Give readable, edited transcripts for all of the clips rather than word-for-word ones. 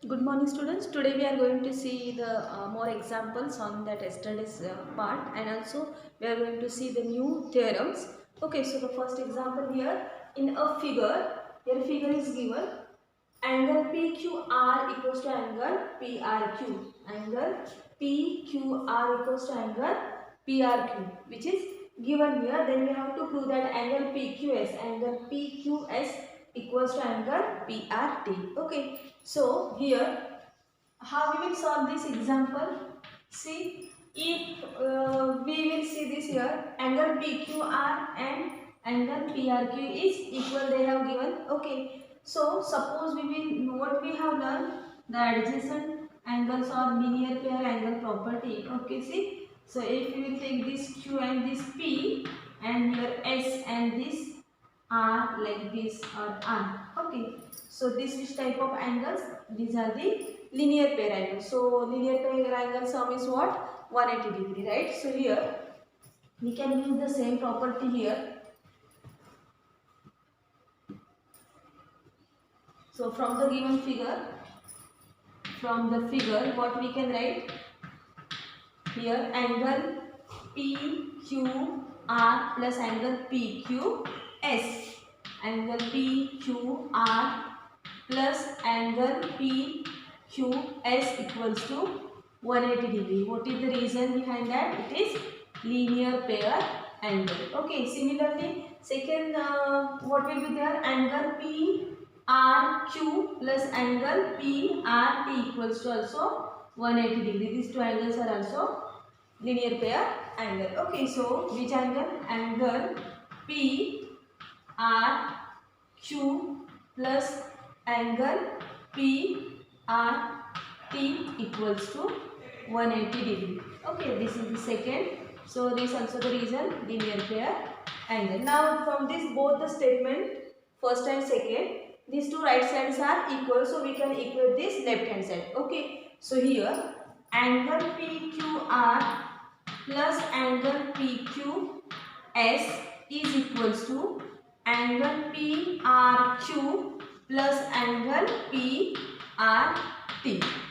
Good morning students. Today we are going to see the more examples on that yesterday's part, and also we are going to see the new theorems. Okay, so the first example here in a figure, here figure is given angle PQR equals to angle PRQ. Angle PQR equals to angle PRQ, which is given here. Then we have to prove that angle PQS equals to angle PRT. Okay, so here how we will solve this example? See, if we will see this here, angle PQR and angle PRQ is equal, they have given. Okay, so suppose we will, what we have learned, the adjacent angles or linear pair angle property. Okay, see, so if we will take this Q and this P, and here S and this R, like this, or R. Okay, so this which type of angles? These are the linear pair angles. So linear pair angle sum is what? 180 degree, right? So here we can use the same property here. So from the given figure, what we can write here? Angle PQR plus angle PQS. Angle PQR plus angle PQS equals to 180 degree. What is the reason behind that? It is linear pair angle. Okay, similarly, second what will be there? Angle PRQ plus angle PRT equals to also 180 degree. These two angles are also linear pair angle. Okay, so which angle? Angle PRQ plus angle PRT equals to 180 degree. Okay, this is the second. So this is also the reason, linear pair angle. Now from this both the statement, first and second, these two right sides are equal, so we can equate this left hand side. Okay, so here angle PQR plus angle PQS is equals to angle PRQ plus angle PRT.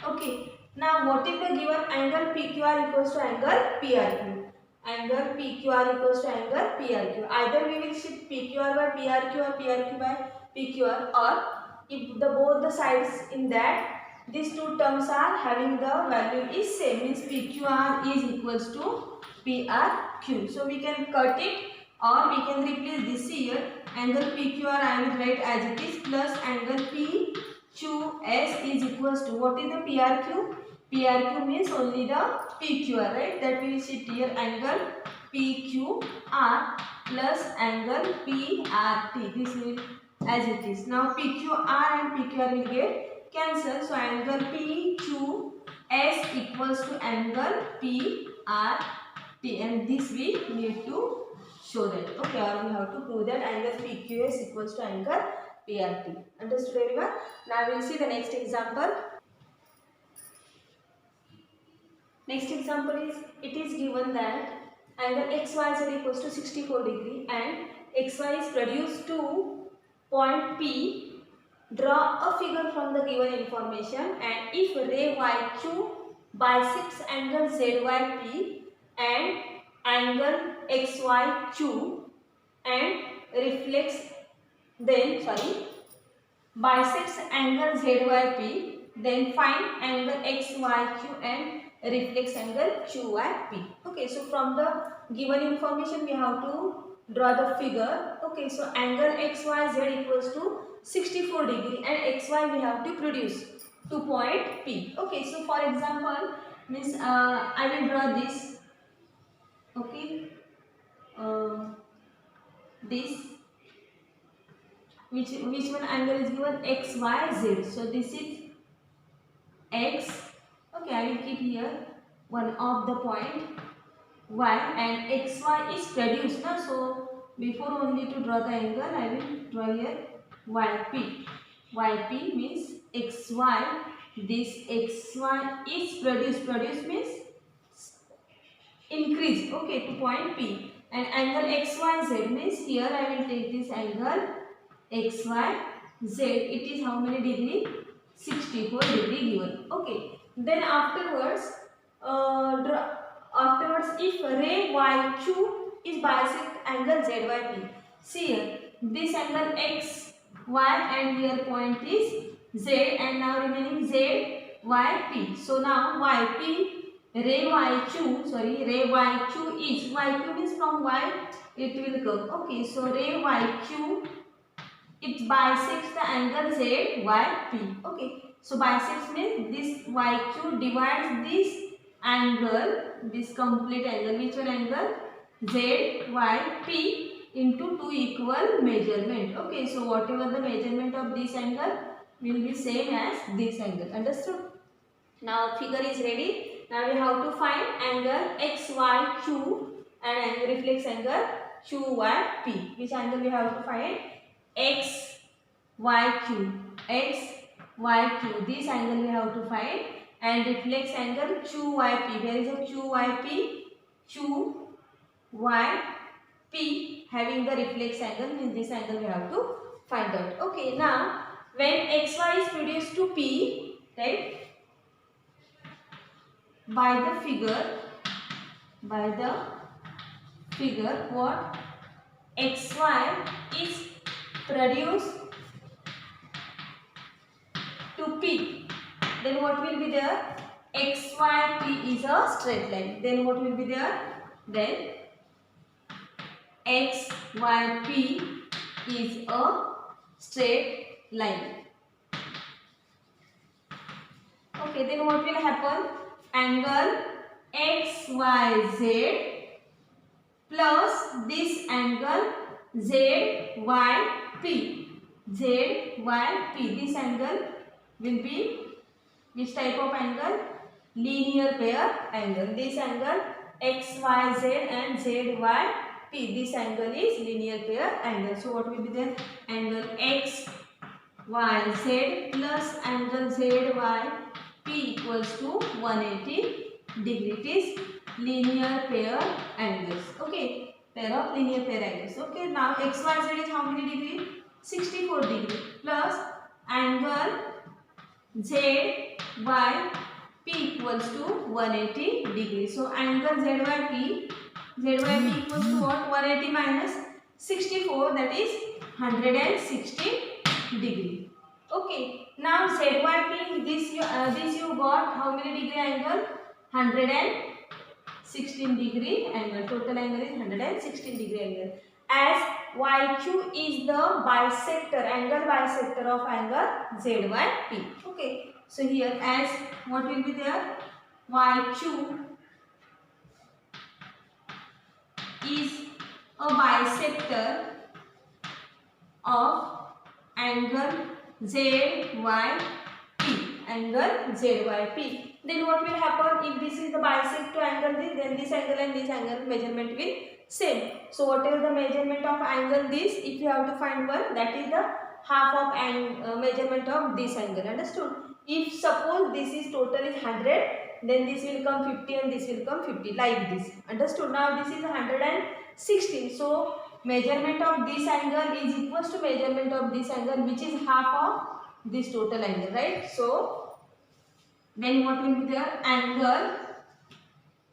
Okay. Now what is the given? Angle PQR equals to angle PRQ. Angle PQR equals to angle PRQ. Either we will shift PQR by PRQ or PRQ by PQR, or if the both the sides in that these two terms are having the value is same, means PQR is equals to PRQ. So we can cut it, or we can replace this here. Angle PQR I will write as it is plus angle PQS is equals to, what is the PRQ? PRQ means only the PQR, right? That will shift here, angle PQR plus angle PRT. This will as it is. Now PQR and PQR will get cancelled. So angle PQS equals to angle PRT, and this we need to show that. Okay, or we have to prove that angle PQS equals to angle PRT. Understood everyone? Now we will see the next example. Next example is, it is given that angle XYZ equals to 64 degree and XY is produced to point P. Draw a figure from the given information, and if ray YQ bisects angle ZYP and angle XYQ and reflects, bisects angle ZYP, then find angle XYQ and reflects angle QYP. Okay, so from the given information we have to draw the figure. Okay, so angle XYZ equals to 64 degree and XY we have to produce to point P. Okay, so for example, means I will draw this. Okay, this which one angle is given? XYZ. So this is X. Okay, I will keep here one of the point Y, and XY is produced now. So before only to draw the angle, I will draw here YP. YP means XY. This XY is produced. Produced means increase. Okay, to point P. And angle XYZ means here I will take this angle XYZ. It is how many degree? 64 degree given. Okay. Then afterwards, if ray YQ is bisect angle ZYP. See here, this angle X, Y and here point is Z and now remaining Z, Y, P. So now YP, ray YQ is, YQ means from Y it will come. Okay, so ray YQ, it bisects the angle ZYP. Okay, so bisects means this YQ divides this angle, this complete angle, which one angle? ZYP into two equal measurement. Okay, so whatever the measurement of this angle will be same as this angle. Understood? Now figure is ready. Now we have to find angle XYQ and angle reflex angle QYP. Which angle we have to find? XYQ. XYQ. This angle we have to find, and reflex angle QYP. There is a QYP. QYP having the reflex angle, means this angle we have to find out. Okay, now when XY is reduced to P, right? By the figure what XY is produced to P, then what will be there? XYP is a straight line. Then what will be there? Then XYP is a straight line. Okay, then what will happen? Angle XYZ plus this angle ZYP. ZYP. This angle will be which type of angle? Linear pair angle. This angle XYZ and ZYP. This angle is linear pair angle. So what will be there? Angle XYZ plus angle ZYP equals to 180 degree. It is linear pair angles. Okay, pair of linear pair angles. Okay, now XYZ is how many degree? 64 degree plus angle ZYP equals to 180 degree. So angle ZYP equals to what? 180 minus 64, that is 160 degree. Okay, now ZYP, this you got how many degree angle? 116 degree angle. Total angle is 116 degree angle. As YQ is the angle bisector of angle ZYP. Okay, so here as what will be there? YQ is a bisector of angle ZYP. Angle ZYP. Then what will happen? If this is the bisect to angle this, then this angle and this angle measurement will same. So whatever the measurement of angle this, if you have to find one, that is the half of measurement of this angle. Understood? If suppose this is total is 100, then this will come 50 and this will come 50, like this. Understood? Now this is 116. So measurement of this angle is equals to measurement of this angle, which is half of this total angle, right? So then what will be there? Angle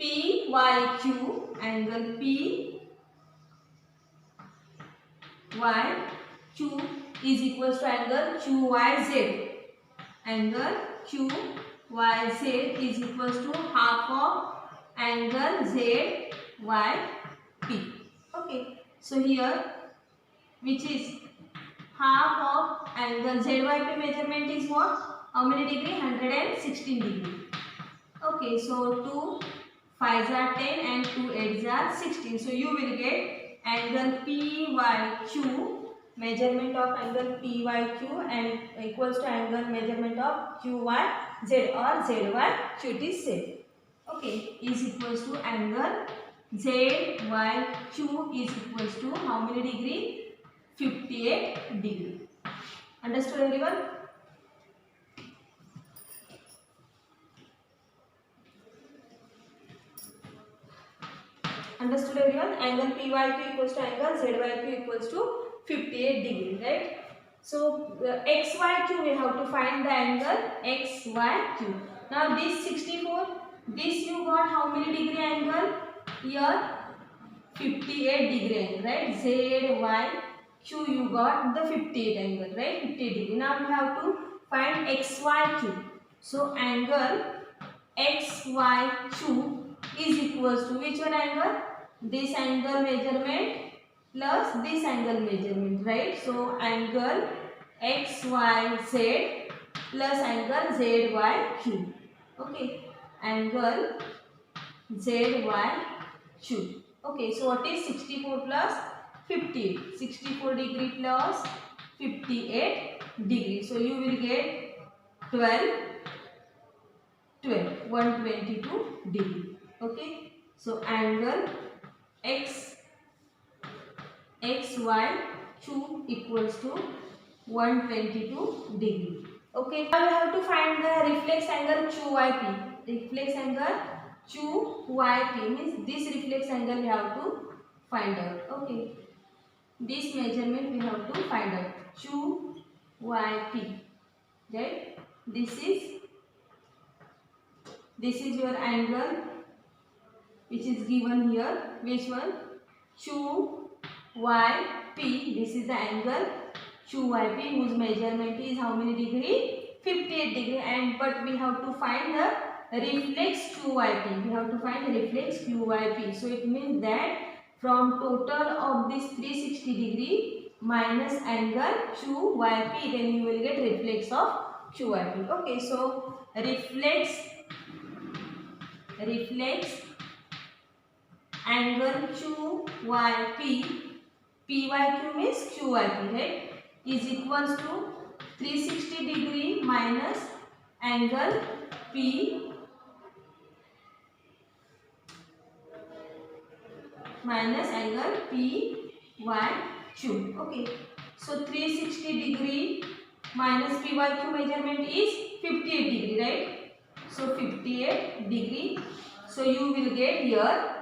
PYQ, angle PYQ is equals to angle QYZ. Angle QYZ is equals to half of angle ZYP. Okay, so here which is half of angle ZYP measurement is what? How many degree? 116 degree. Okay, so 2 5s are 10 and 2 8s are 16. So you will get angle PYQ, measurement of angle PYQ and equals to angle measurement of QYZ or ZYQ, it is same. Okay, is equals to angle ZYQ is equals to how many degree? 58 degree. Understood everyone? Understood everyone? Angle PYQ equals to angle ZYQ equals to 58 degree, right? So XYQ we have to find the angle XYQ. Now this 64, this you got how many degree angle? Here 58 degree angle, right? ZYQ you got the 58 angle, right? 58 degree. Now we have to find XYQ. So angle XYQ is equals to which one angle? This angle measurement plus this angle measurement, right? So angle XYZ plus angle ZYQ. Okay, angle ZYQ. Okay, so what is 64 plus 58? 64 degree plus 58 degree. So you will get 122 degree. Okay, so angle XYQ equals to 122 degree. Okay, now we have to find the reflex angle QYP. Reflex angle QYP means this reflex angle we have to find out. Okay, this measurement we have to find out. QYP, right? This is your angle which is given here. Which one? QYP. This is the angle QYP whose measurement is how many degree? 58 degree. And but we have to find the reflex QYP. We have to find the reflex QYP. So it means that from total of this 360 degree minus angle QYP, then you will get reflex of QYP. Okay, so reflex angle QYP, PYQ means QYP, right, is equals to 360 degree minus angle P minus angle PYQ. Okay, so 360 degree minus PYQ measurement is 58 degree, right? So 58 degree. So you will get here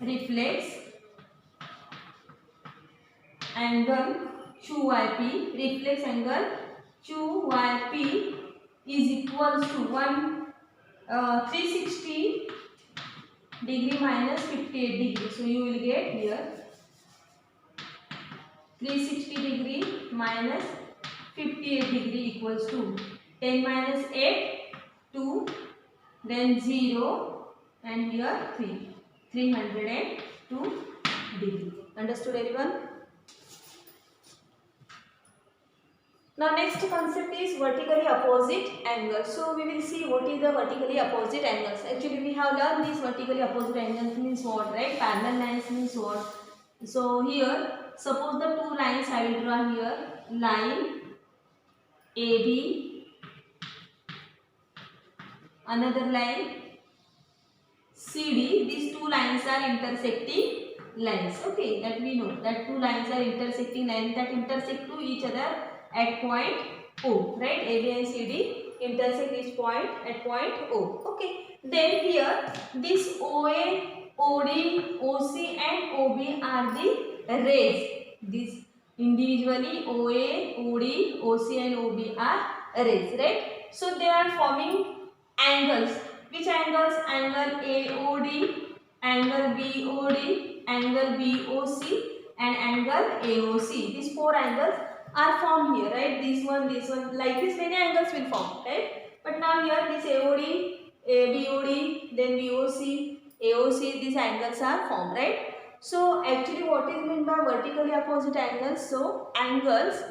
reflex angle QYP. Reflex angle QYP is equals to 360 degree minus 58 degree. So you will get here 360 degree minus 58 degree equals to 10 minus 8, 2, then 0, and here 3. 302 degree. Understood everyone? Now next concept is vertically opposite angle. So we will see what is the vertically opposite angles. Actually we have learned these vertically opposite angles means what, right? Parallel lines means what? So here suppose the two lines I will draw here. Line AB, another line CD. These two lines are intersecting lines. Okay, that we know that two lines are intersecting lines that intersect to each other at point O, right? AB and CD intersect each point at point O. Okay, then here this OA, OD, OC and OB are the rays. These individually OA, OD, OC and OB are rays, right? So they are forming angles. Which angles? Angle AOD, angle BOD, angle BOC and angle AOC. These four angles are formed here, right? This one, like this many angles will form, right? But now here this AOD, BOD, then BOC, AOC, these angles are formed, right? So actually what is meant by vertically opposite angles? So angles,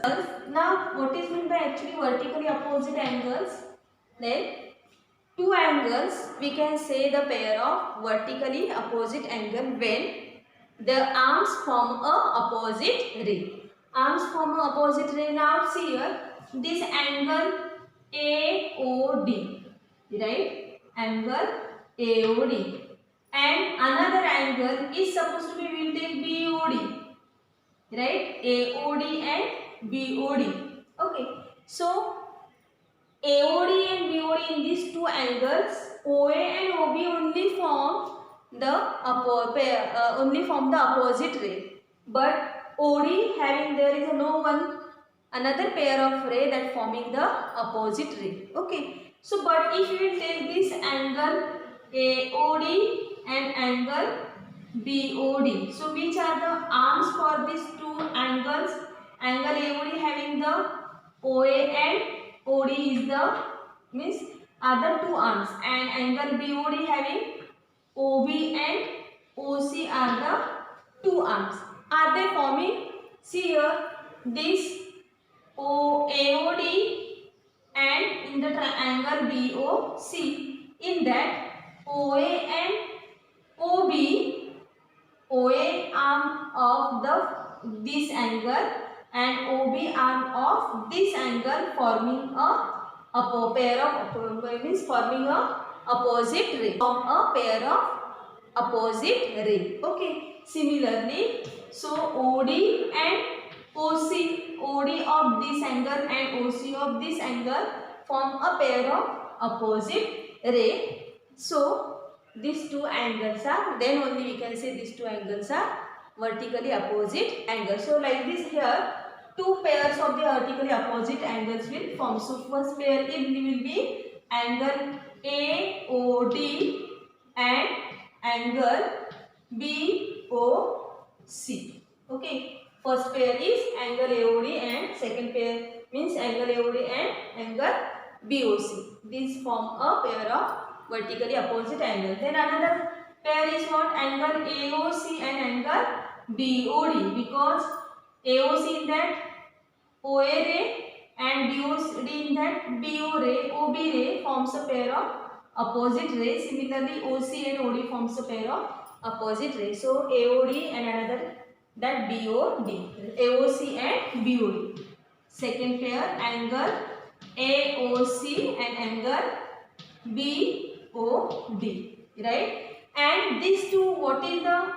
now what is meant by actually vertically opposite angles? Then two angles, we can say the pair of vertically opposite angle when the arms form a opposite ray. Arms form a opposite ray. Now see here, this angle AOD, right? Angle AOD. And another angle is supposed to be, we will take BOD, right? AOD and BOD. Okay, so AOD and BOD in these two angles, OA and OB only form the opposite ray. But OD having there is no one another pair of ray that forming the opposite ray. Okay. So but if you will take this angle AOD and angle BOD. So which are the arms for these two angles? Angle AOD having the OA and OD is the means other two arms, and angle BOD having OB and OC are the two arms. Are they forming? See here this AOD and in the triangle BOC. In that OA and OB, OA arm of this angle and OB arm of this angle forming a pair of means forming a opposite ray, form a pair of opposite ray. Okay. Similarly, so OD and OC, OD of this angle and OC of this angle form a pair of opposite ray. So these two angles are, then only we can say these two angles are vertically opposite angles. So like this here, two pairs of the vertically opposite angles will form. So first pair will be angle AOD and angle BOC. Okay. First pair is angle AOD and second pair means angle AOD and angle BOC. These form a pair of vertically opposite angle. Then another pair is what? Angle AOC and angle BOD, because AOC in that OA ray and BOD in that BO ray, OB ray forms a pair of opposite ray. Similarly, OC and OD forms a pair of opposite ray. So AOD and another that BOD, AOC and BOD. Second pair angle AOC and angle BOD, right? And these two, what is the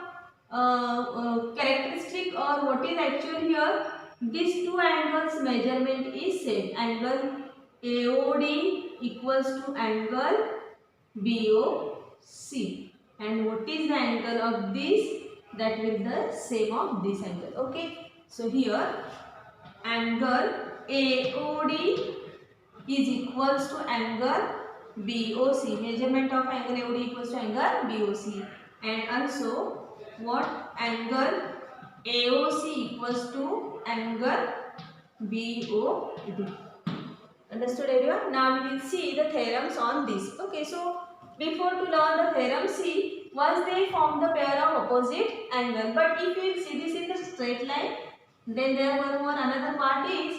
characteristic or what is actual here? These two angles measurement is same. Angle AOD equals to angle BOC, and what is the angle of this? That will be the same of this angle. Okay. So here angle AOD is equals to angle BOC. Measurement of angle AOD equals to angle BOC, and also what? Angle AOC equals to angle BOD. Understood everyone? Now we will see the theorems on this. Okay, so before to learn the theorem, see, once they form the pair of opposite angle, but if you will see this in the straight line, then there one another part is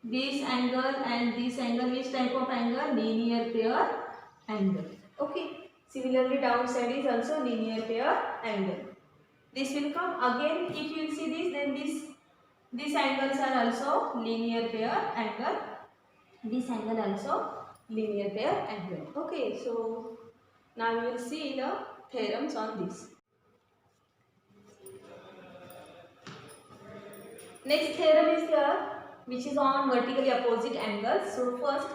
this angle and this angle. Which type of angle? Linear pair angle. Okay. Similarly, downside is also linear pair angle. This will come again. If you will see this, then these angles are also linear pair angle. This angle also linear pair angle. Okay. So now we will see the theorems on this. Next theorem is here, which is on vertically opposite angles. So first,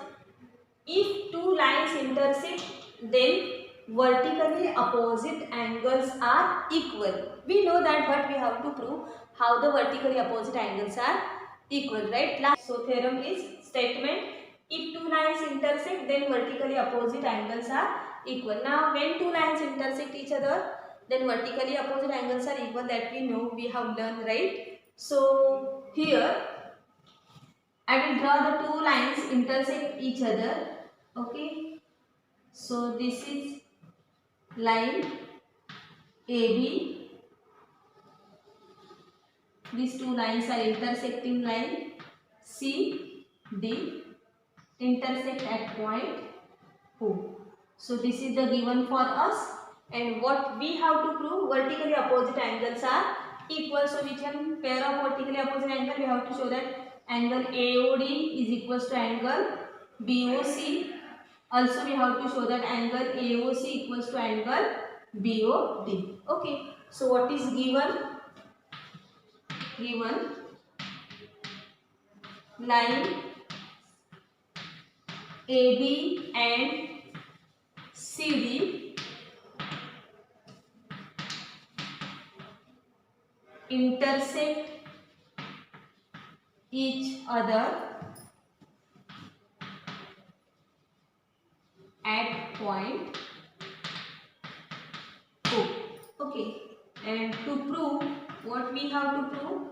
if two lines intersect, then vertically opposite angles are equal. We know that, but we have to prove how the vertically opposite angles are equal, right? So theorem is statement: if two lines intersect, then vertically opposite angles are equal. Now when two lines intersect each other, then vertically opposite angles are equal. That we know, we have learned, right? So here I will draw the two lines intersect each other. Okay. So this is line AB. These two lines are intersecting line CD, intersect at point O. So this is the given for us, and what we have to prove? Vertically opposite angles are equal. So which one pair of vertically opposite angle? We have to show that angle AOD is equals to angle BOC. Also we have to show that angle AOC equals to angle BOD. Okay. So what is given? Given line AB and CD intersect each other at point O. Okay, and to prove, what we have to prove?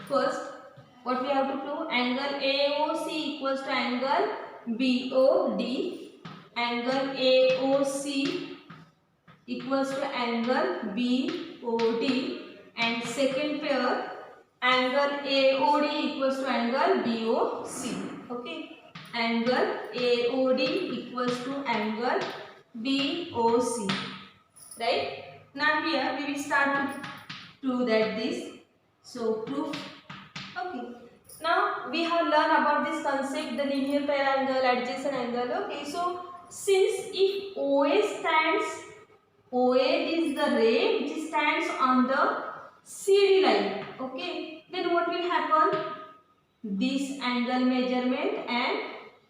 First, what we have to prove? Angle AOC equals to angle BOD. Angle AOC equals to angle BOD, and second pair, angle AOD equals to angle BOC. Okay, angle AOD equals to angle BOC. Right? Now here we will start to prove that this. So proof. Okay. Now we have learned about this concept, the linear pair angle, adjacent angle. Okay. So since if OA is the ray which stands on the CD line. Okay. Then what will happen? This angle measurement and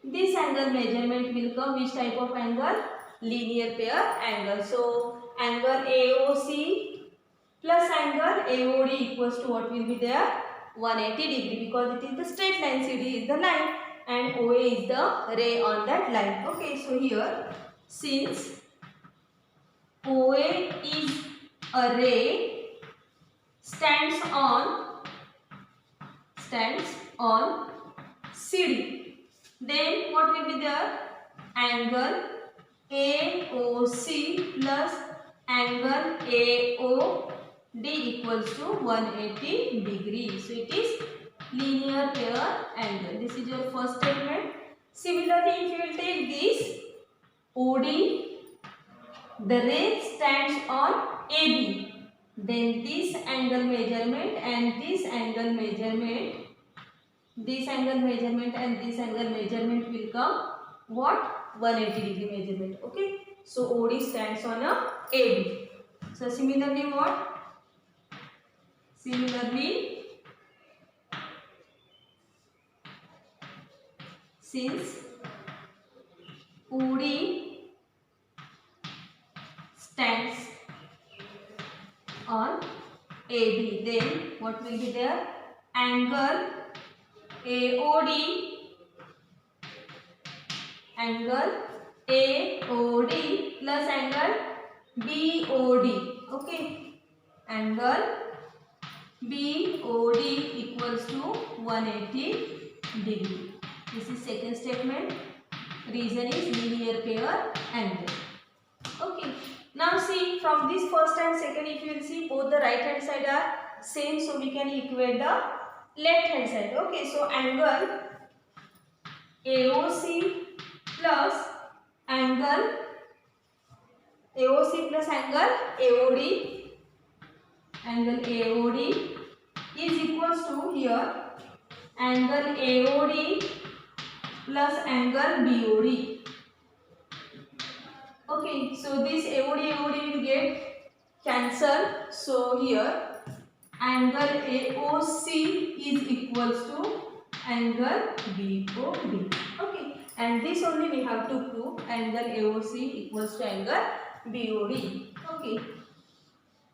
this angle measurement will come. Which type of angle? Linear pair angle. So angle AOC plus angle AOD equals to what will be there? 180 degree, because it is the straight line, CD is the line and OA is the ray on that line. Okay, so here since OA is a ray stands on CD, then what will be there? Angle AOC plus angle AOD equals to 180 degrees. So it is linear pair angle. This is your first statement. Similarly, if you will take this OD, the ray stands on AB, then this angle measurement and this angle measurement, this angle measurement and this angle measurement will come what? 180 degree measurement. Okay, so OD stands on a AB. So similarly what? Similarly, since OD stands on AB, then what will be there? Angle AOD plus angle BOD. Okay, angle BOD equals to 180 degree. This is second statement. Reason is linear pair angle. Okay. Now see, from this first and second, if you will see, both the right hand side are same, so we can equate the left hand side. Okay, so angle AOC plus angle AOD, angle AOD is equals to here angle AOD plus angle BOD. Okay, so this AOD will get cancelled. So here angle AOC is equals to angle BOD. Okay, and this only we have to prove, angle AOC equals to angle BOD. Okay,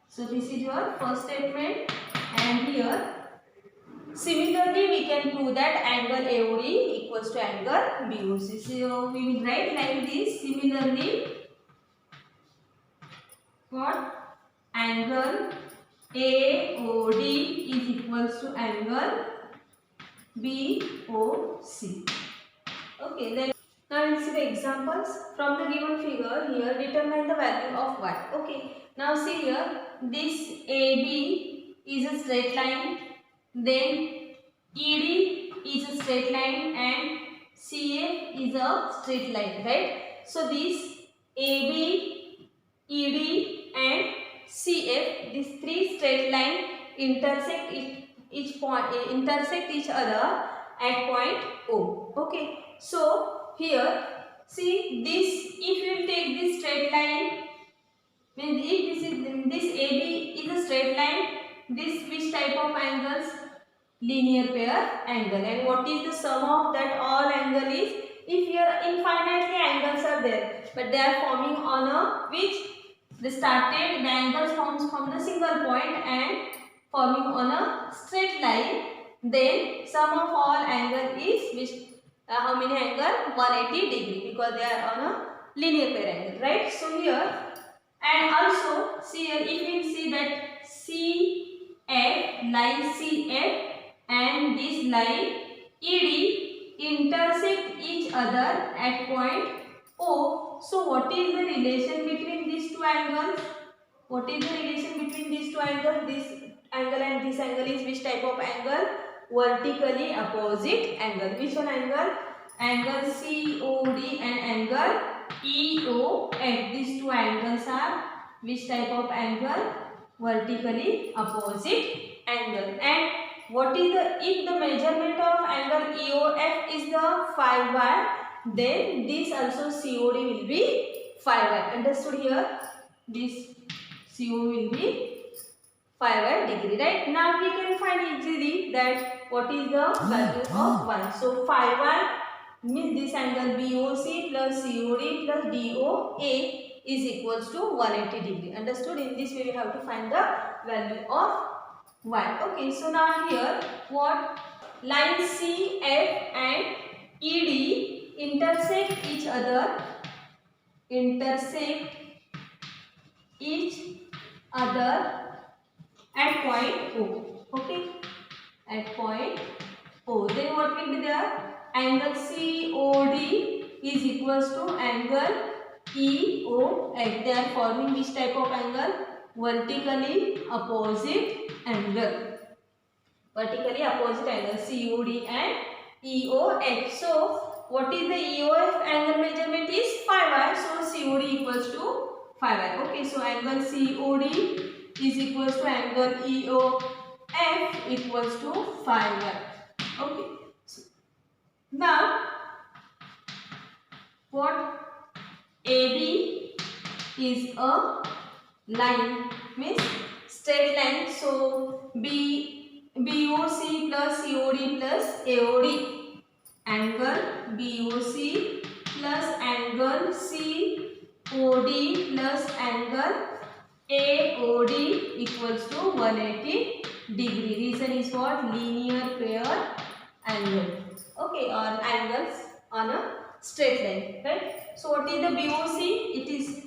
so this is your first statement, and here similarly we can prove that angle AOD equals to angle BOC. So we will write like this. Similarly, what? Angle AOD is equals to angle BOC. Okay, then now we will see the examples from the given figure. Here determine the value of y. Okay, now see here, this AB is a straight line, then ED is a straight line and CF is a straight line, right? So this AB, ED and CF, these three straight line intersect each other at point O. Okay, so here see this, if you take this straight line, when if this AB is a straight line, this which type of angles? Linear pair angle. And what is the sum of that all angle is? If here infinitely angles are there, but they are forming on a which the angle forms from the single point and forming on a straight line. Then sum of all angle is which how many angle? 180 degree, because they are on a linear pair angle, right? So here, and also see here, if we see that CF, line CF and this line ED intersect each other at point O. So what is the relation between these two angles? What is the relation between these two angles? This angle and this angle is which type of angle? Vertically opposite angle. Which one angle? Angle COD and angle EOF. These two angles are which type of angle? Vertically opposite angle. And what is the, if the measurement of angle EOF is the 5y, then this also COD will be 5y. Understood here? This COD will be 5y degree, right? Now we can find easily that what is the value of 1. So 5y means this angle BOC plus COD plus DOA is equals to 180 degree. Understood? In this way we have to find the value of y. Okay, so now here what? Line CF and ED intersect each other at point O. Okay, at point O. Then what will be there? Angle COD is equals to angle EOF. They are forming which type of angle? Vertically opposite angle. Vertically opposite angle COD and EOF. So what is the EOF angle measurement is 5y. So COD equals to 5y. Okay, so angle COD is equals to angle EOF equals to 5y. Okay. So now what? AB is a line, means straight line. So BOC plus COD plus AOD. Angle BOC plus angle COD plus angle AOD equals to 180 degree. Reason is what? Linear pair angle. Okay, or angles on a straight line, right? So what is the BOC? It is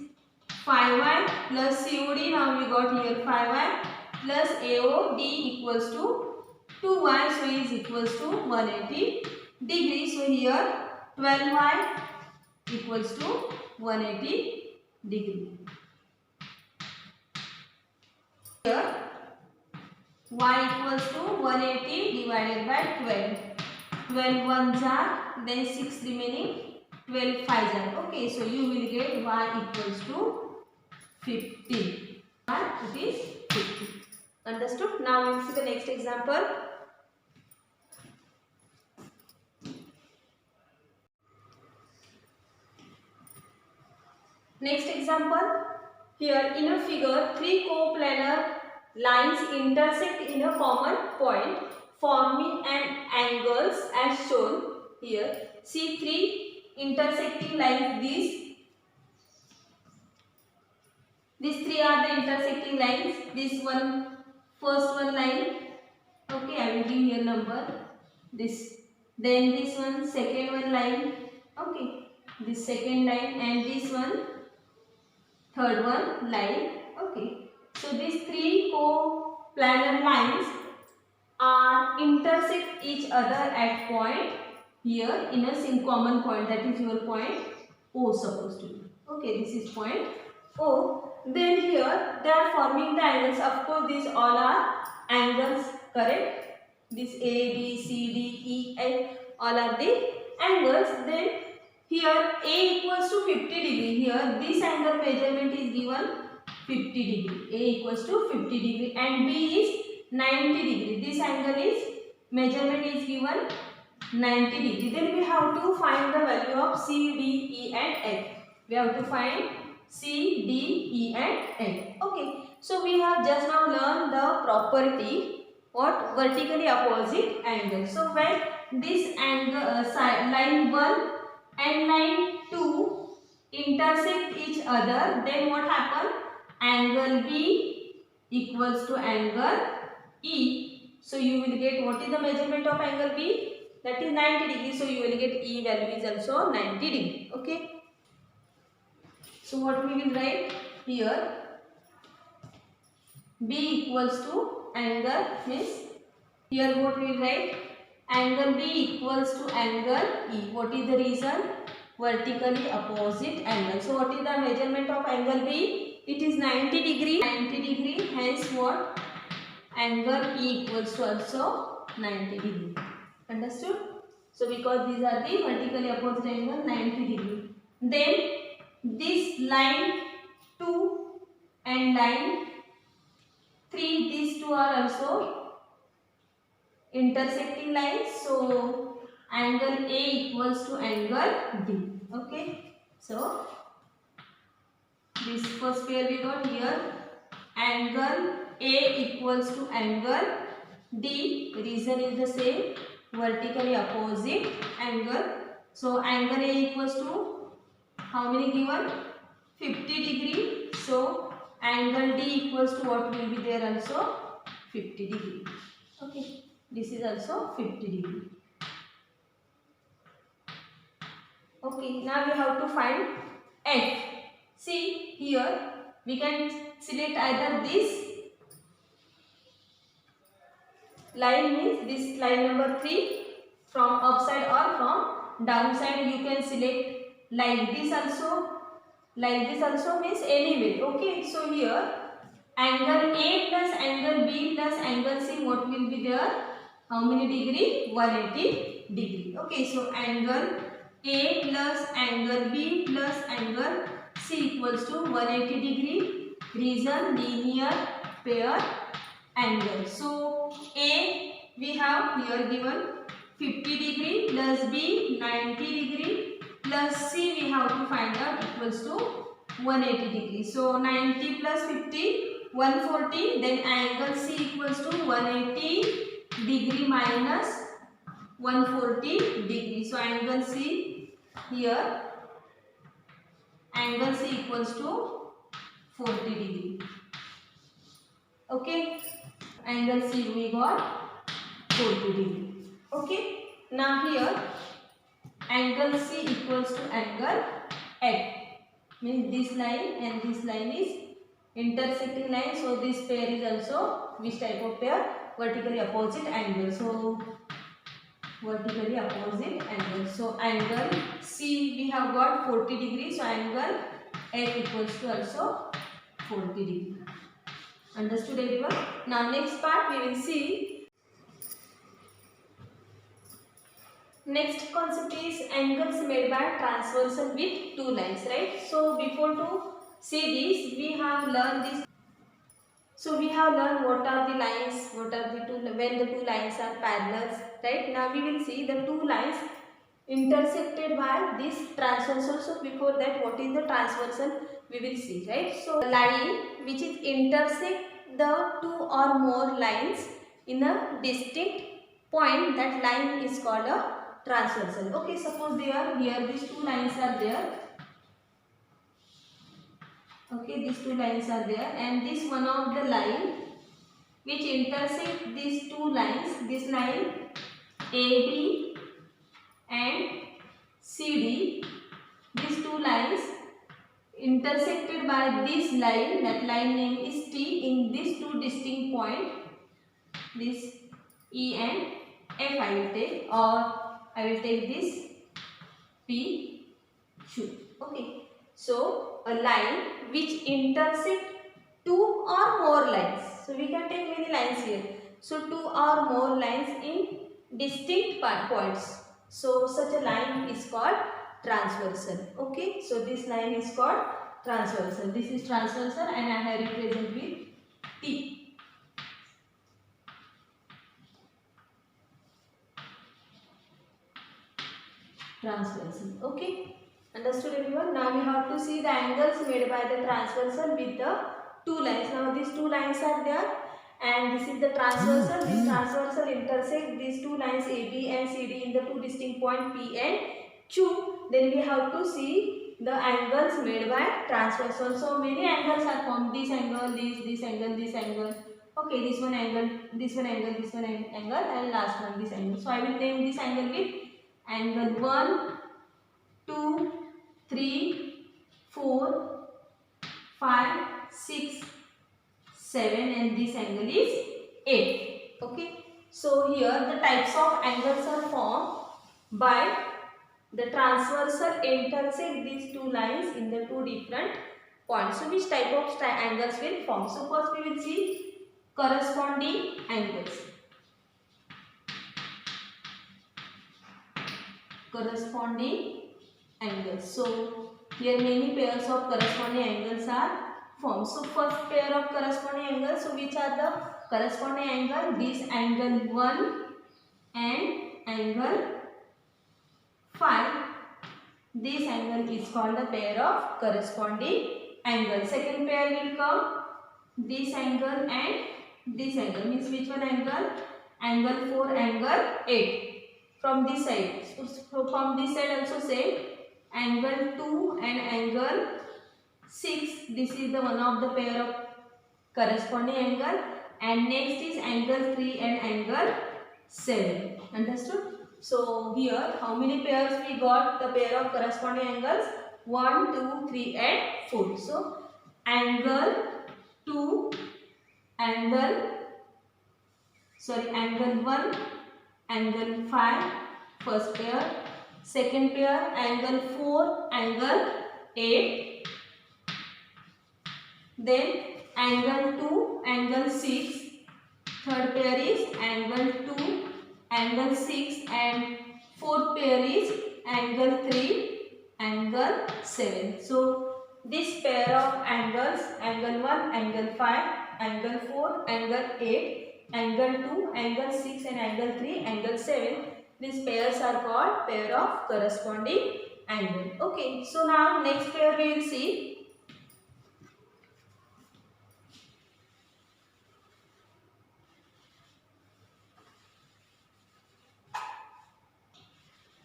5y plus COD. Now we got here 5y plus AOD equals to 2y. So is equals to 180 degree. So here 12y equals to 180 degree. Here y equals to 180 divided by 12. 12 ones are, then 6 remaining, 12 5s are. Okay, so you will get y equals to 50. It is 50. Understood? Now we will see the next example. Next example. Here in a figure, three coplanar lines intersect in a common point, forming an angles as shown here. See three intersecting lines. These three are the intersecting lines. This one, first one line. Okay, I will give here number. This, then this one, second one line. Okay, this second line, and this one, third one line. Okay, so these three coplanar lines are intersect each other at point here in a common point, that is your point O supposed to be. Okay, this is point O. Then here they are forming the angles. Of course, these all are angles, correct? This A, B, C, D, E, F, all are the angles. Then here A equals to 50 degree. Here this angle measurement is given 50 degree. A equals to 50 degree and B is 90 degree. This angle is measurement is given 90 degree. Then we have to find the value of C, D, E and F. We have to find C, D, E and F. Okay. So we have just now learned the property, what? Vertically opposite angle. So when this angle line 1 and line 2 intersect each other, then what happens? angle B equals to angle E. So you will get, what is the measurement of angle B? That is 90 degree. So you will get E value is also 90 degree. Okay. So what we will write here, B equals to angle, means here what we will write, angle B equals to angle E. What is the reason? Vertically opposite angle. So what is the measurement of angle B? It is 90 degree. 90 degree. Hence what? Angle E equals to also 90 degree. Understood? So because these are the vertically opposite angle, 90 degree. Then this line 2 and line 3, these two are also intersecting lines. So angle A equals to angle D. Okay. So this first pair we got here, angle A equals to angle D. Reason is the same, vertically opposite angle. So angle A equals to how many given? 50 degree. So angle D equals to what will be there also? 50 degree. Okay. This is also 50 degree. Okay. Now we have to find F. See here we can select either this line, means this line number 3 from upside or from downside. You can select like this also. Like this also means anyway. Okay. So here angle A plus angle B plus angle C, what will be there? How many degree? 180 degree. Okay. So angle A plus angle B plus angle C equals to 180 degree. Reason, linear pair angle. So A we have here given 50 degree plus B 90 degree plus C we have to find out equals to 180 degree. So 90 plus 50 140, then angle C equals to 180 degree minus 140 degree. So angle C here, angle C equals to 40 degree. Okay. Angle C we got 40 degree. Okay. Now here angle C equals to angle F. Means this line and this line is intersecting line. So this pair is also which type of pair? Vertically opposite angle. So vertically opposite angle. So angle C we have got 40 degree. So angle F equals to also 40 degree. Understood everyone? Now next part we will see. Next concept is angles made by transversal with two lines, right? So before to see this, we have learned this. So we have learned what are the lines, what are the two, when the two lines are parallel, right? Now we will see the two lines intersected by this transversal. So before that, what is the transversal? We will see, right? So the line which is intersect the two or more lines in a distinct point, that line is called a transversal. Okay, suppose they are here, these two lines are there. Okay, these two lines are there, and this one of the line which intersect these two lines, this line AB and CD, these two lines intersected by this line, that line name is T, in these two distinct point, this E and F I will take, or I will take this P, Q. Okay. So a line which intersect two or more lines. So we can take many lines here. So two or more lines in distinct points. So such a line is called transversal. Okay. So this line is called transversal. This is transversal and I have represented with T. Transversal. Okay. Understood everyone? Now we have to see the angles made by the transversal with the two lines. Now these two lines are there and this is the transversal. This transversal intersect these two lines AB and CD in the two distinct point P and Q. Then we have to see the angles made by transversal. So many angles are formed. This angle, this angle, this angle. Okay, this one angle, this one angle, this one angle, and last one this angle. So I will name this angle with angle 1, 2, 3, 4, 5, 6, 7, and this angle is 8. Okay. So here the types of angles are formed by the transversal intersect these two lines in the two different points. So which type of angles will form? So first we will see corresponding angles. Corresponding angles. So here many pairs of corresponding angles are formed. So first pair of corresponding angles. So which are the corresponding angle? This angle 1 and angle 5. This angle is called the pair of corresponding angles. Second pair will come this angle and this angle. Means which one angle? Angle 4, angle 8. From this side. So from this side also same. Angle 2 and angle 6. This is the one of the pair of corresponding angle. And next is angle 3 and angle 7. Understood? So here how many pairs we got? The pair of corresponding angles 1, 2, 3 and 4. So angle 2, angle 1, angle 5, first pair. Second pair angle 4, angle 8. Then angle 2, angle 6. Third pair is angle 2, angle 6, and fourth pair is angle 3, angle 7. So this pair of angles, angle 1, angle 5, angle 4, angle 8, angle 2, angle 6, and angle 3, angle 7. These pairs are called pair of corresponding angle. Okay, so now next pair we will see.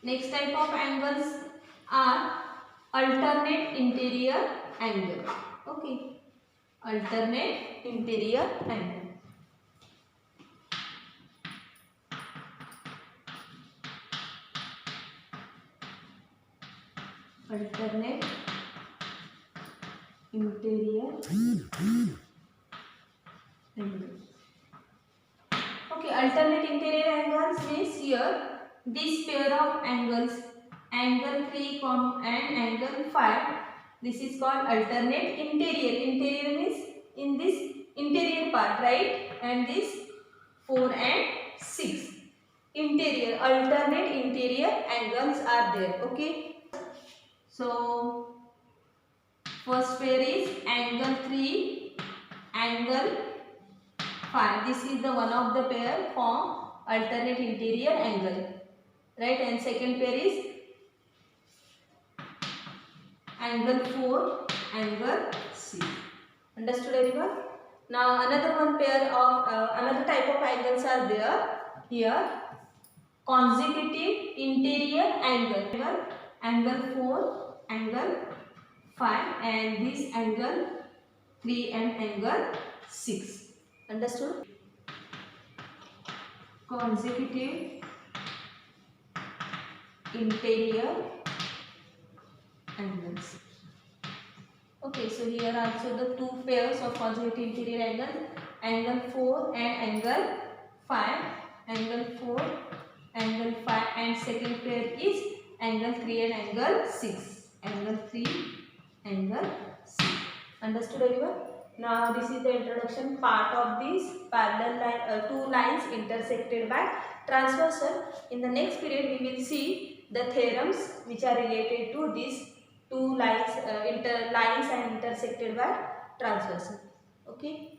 Next type of angles are alternate interior angle. Okay, alternate interior angle. Alternate interior angle. Okay, alternate interior angles means here this pair of angles, angle 3 and angle 5, this is called alternate interior. Interior means in this interior part, right? And this 4 and 6. Interior, alternate interior angles are there. Okay. So first pair is angle 3, angle 5. This is the one of the pair form alternate interior angle. Right, and second pair is angle 4, angle 6. Understood everyone? Now another one pair of another type of angles are there here. Consecutive interior angle. Angle 4, angle 5, and this angle 3 and angle 6. Understood? Consecutive interior angles. Okay, so here also the two pairs of consecutive interior angles, angle 4 and angle 5, angle 4, angle 5, and second pair is angle 3 and angle 6, angle 3, angle 6. Understood everyone? Now this is the introduction part of this parallel line, two lines intersected by transversal. In the next period we will see the theorems which are related to these two lines, lines and intersected by transversal. Okay.